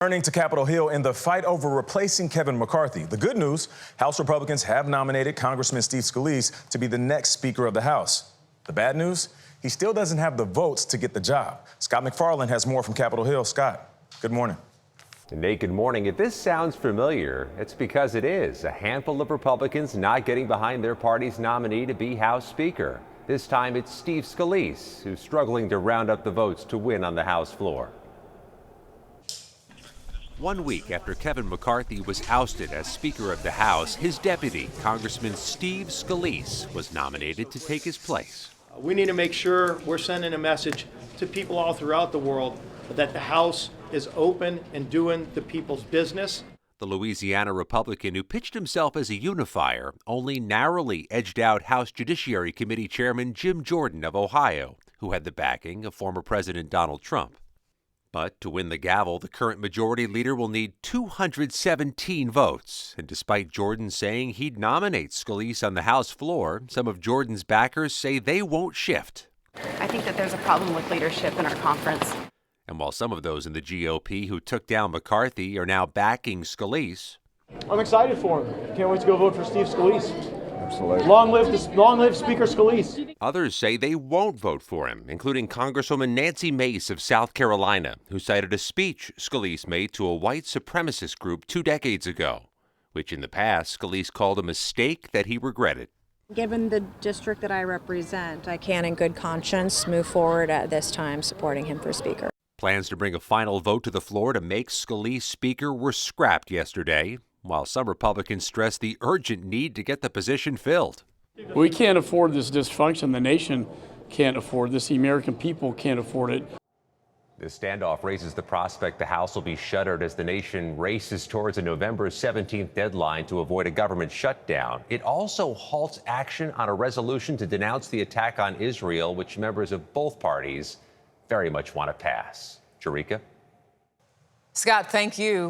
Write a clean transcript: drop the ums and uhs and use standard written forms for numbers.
Turning to Capitol Hill in the fight over replacing Kevin McCarthy. The good news, House Republicans have nominated Congressman Steve Scalise to be the next Speaker of the House. The bad news, he still doesn't have the votes to get the job. Scott MacFarlane has more from Capitol Hill. Scott, good morning. Nate, good morning. If this sounds familiar, it's because it is. A handful of Republicans not getting behind their party's nominee to be House Speaker. This time it's Steve Scalise, who's struggling to round up the votes to win on the House floor. 1 week after Kevin McCarthy was ousted as Speaker of the House, his deputy, Congressman Steve Scalise, was nominated to take his place. We need to make sure we're sending a message to people all throughout the world that the House is open and doing the people's business. The Louisiana Republican who pitched himself as a unifier only narrowly edged out House Judiciary Committee Chairman Jim Jordan of Ohio, who had the backing of former President Donald Trump. But to win the gavel, the current majority leader will need 217 votes. And despite Jordan saying he'd nominate Scalise on the House floor, some of Jordan's backers say they won't shift. I think that there's a problem with leadership in our conference. And while some of those in the GOP who took down McCarthy are now backing Scalise, I'm excited for him. Can't wait to go vote for Steve Scalise. Absolutely. Long live Speaker Scalise. others say they won't vote for him, including Congresswoman Nancy Mace of South Carolina, who cited a speech Scalise made to a white supremacist group 2 decades ago, which in the past Scalise called a mistake that he regretted. Given the district that I represent, I can in good conscience move forward at this time supporting him for Speaker. Plans to bring a final vote to the floor to make Scalise Speaker were scrapped yesterday, while some Republicans stressed the urgent need to get the position filled. We can't afford this dysfunction. The nation can't afford this. The American people can't afford it. This standoff raises the prospect the House will be shuttered as the nation races towards a November 17th deadline to avoid a government shutdown. It also halts action on a resolution to denounce the attack on Israel, which members of both parties very much want to pass. Jerika? Scott, thank you.